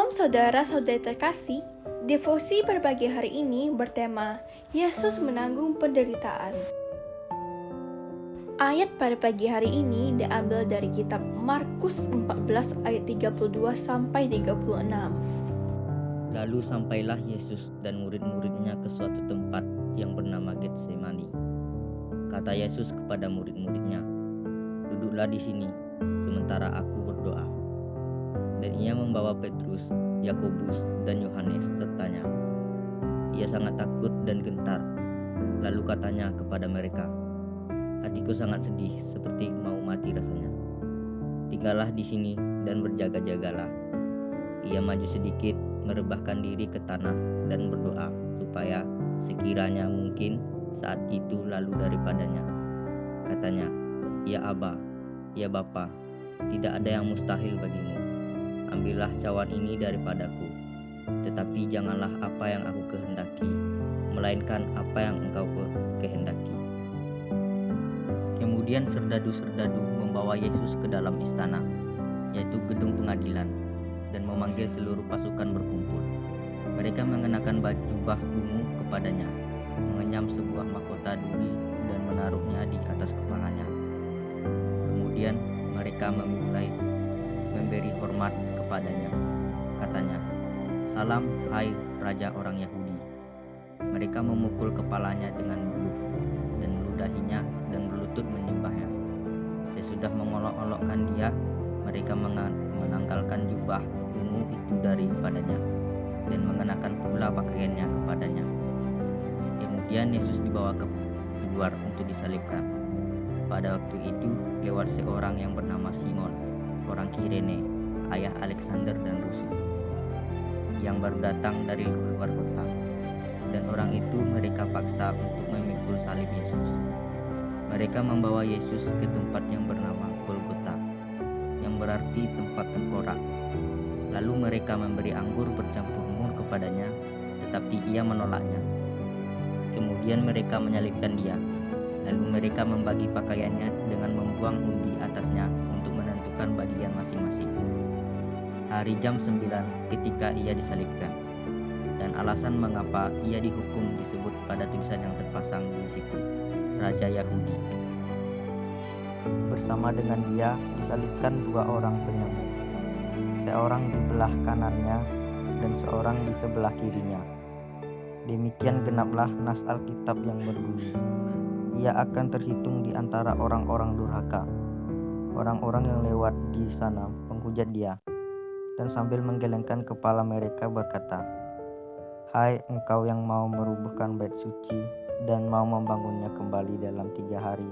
Shalom saudara-saudari terkasih, devosi berbagi hari ini bertema Yesus menanggung penderitaan. Ayat pada pagi hari ini diambil dari kitab Markus 14 ayat 32 sampai 36. Lalu sampailah Yesus dan murid-muridnya ke suatu tempat yang bernama Getsemani. Kata Yesus kepada murid-muridnya, "Duduklah di sini, sementara aku berdoa." Dan ia membawa Petrus, Yakobus, dan Yohanes sertanya. Ia sangat takut dan gentar. Lalu katanya kepada mereka, "Hatiku sangat sedih, seperti mau mati rasanya. Tinggallah di sini dan berjaga-jagalah." Ia maju sedikit, merebahkan diri ke tanah dan berdoa supaya sekiranya mungkin saat itu lalu daripadanya. Katanya, "Ya Aba, ya Bapa, tidak ada yang mustahil bagimu. Ambillah cawan ini daripadaku, tetapi janganlah apa yang aku kehendaki, melainkan apa yang engkau kehendaki." Kemudian serdadu-serdadu membawa Yesus ke dalam istana, yaitu gedung pengadilan, dan memanggil seluruh pasukan berkumpul. Mereka mengenakan baju jubah ungu kepadanya, mengenyam sebuah mahkota duri dan menaruhnya di atas kepalanya. Kemudian mereka memulai memberi hormat kepadanya. Katanya, "Salam, hai Raja orang Yahudi." Mereka memukul kepalanya dengan buluh dan meludahinya dan berlutut menyembahnya. Sesudah mengolok-olokkan dia, mereka menanggalkan jubah ungu itu daripadanya dan mengenakan pula pakaiannya kepadanya. Kemudian Yesus dibawa keluar untuk disalibkan. Pada waktu itu lewat seorang yang bernama Simon, orang Kirene, ayah Alexander dan Rufus, yang baru datang dari luar kota. Dan orang itu mereka paksa untuk memikul salib Yesus. Mereka membawa Yesus ke tempat yang bernama Golgota, yang berarti tempat tengkorak. Lalu mereka memberi anggur bercampur mur kepadanya, tetapi ia menolaknya. Kemudian mereka menyalibkan dia. Lalu mereka membagi pakaiannya dengan membuang undi atasnya untuk menentukan bagian masing-masing. Hari jam 9 ketika ia disalibkan. Dan alasan mengapa ia dihukum disebut pada tulisan yang terpasang di situ, Raja Yahudi. Bersama dengan dia disalibkan dua orang penyembah, seorang di belah kanannya dan seorang di sebelah kirinya. Demikian genaplah nas Alkitab yang berbunyi, "Ia akan terhitung di antara orang-orang durhaka." Orang-orang yang lewat di sana menghujat dia, dan sambil menggelengkan kepala mereka berkata, "Hai engkau yang mau merubuhkan bait suci dan mau membangunnya kembali dalam 3 hari,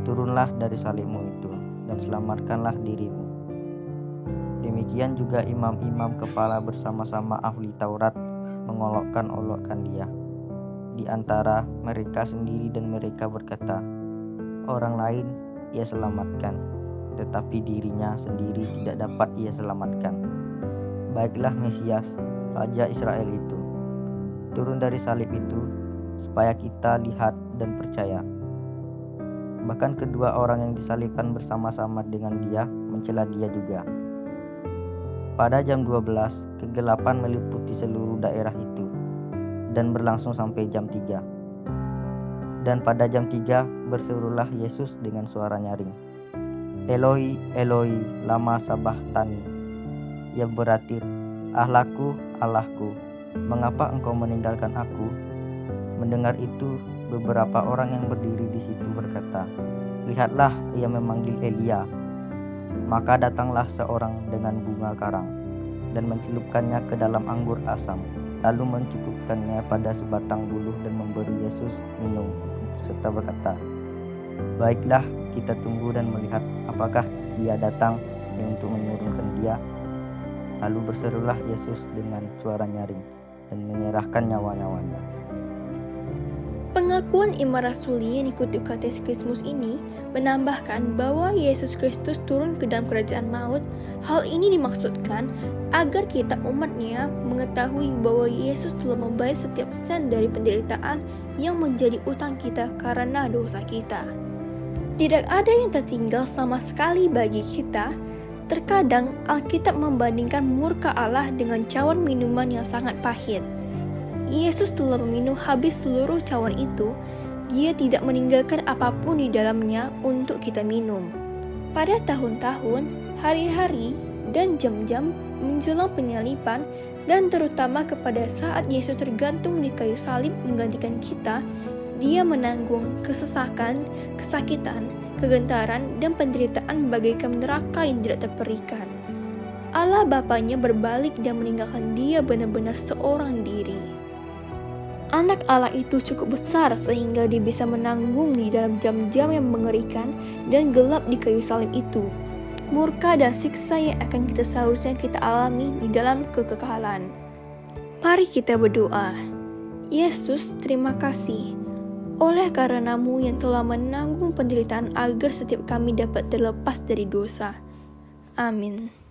turunlah dari salibmu itu dan selamatkanlah dirimu." Demikian juga imam-imam kepala bersama-sama ahli Taurat mengolok-olokkan dia di antara mereka sendiri, dan mereka berkata, "Orang lain ia selamatkan, tetapi dirinya sendiri tidak dapat ia selamatkan. Baiklah Mesias, Raja Israel itu, turun dari salib itu, supaya kita lihat dan percaya." Bahkan kedua orang yang disalibkan bersama-sama dengan dia mencela dia juga. Pada jam 12, kegelapan meliputi seluruh daerah itu dan berlangsung sampai jam 3. Dan pada jam 3 berserulah Yesus dengan suara nyaring, "Eloi, Eloi, lama sabachthani," yang berarti, "Allahku, Allahku, mengapa engkau meninggalkan aku?" Mendengar itu, beberapa orang yang berdiri di situ berkata, "Lihatlah, ia memanggil Elia." Maka datanglah seorang dengan bunga karang dan mencelupkannya ke dalam anggur asam, lalu mencukupkannya pada sebatang buluh dan memberi Yesus minum, serta berkata, "Baiklah, kita tunggu dan melihat apakah ia datang untuk menurunkan dia." Lalu berserulah Yesus dengan suara nyaring dan menyerahkan nyawa-nyawanya. Pengakuan iman rasuli yang diikuti katekismus ini menambahkan bahwa Yesus Kristus turun ke dalam kerajaan maut. Hal ini dimaksudkan agar kita umatnya mengetahui bahwa Yesus telah membayar setiap sen dari penderitaan yang menjadi utang kita karena dosa kita. Tidak ada yang tertinggal sama sekali bagi kita, Terkadang Alkitab membandingkan murka Allah dengan cawan minuman yang sangat pahit. Yesus telah meminum habis seluruh cawan itu. Dia tidak meninggalkan apapun di dalamnya untuk kita minum. Pada tahun-tahun, hari-hari, dan jam-jam menjelang penyaliban, dan terutama kepada saat Yesus tergantung di kayu salib menggantikan kita, Dia menanggung kesesakan, kesakitan, kegentaran, dan penderitaan bagaikan neraka yang tidak terperikan. Allah Bapanya berbalik dan meninggalkan Dia benar-benar seorang diri. Anak Allah itu cukup besar sehingga Dia bisa menanggung di dalam jam-jam yang mengerikan dan gelap di kayu salib itu. Murka dan siksa yang akan seharusnya kita alami di dalam kekekalan. Mari kita berdoa. Yesus, terima kasih oleh karena-Mu yang telah menanggung penderitaan agar setiap kami dapat terlepas dari dosa. Amin.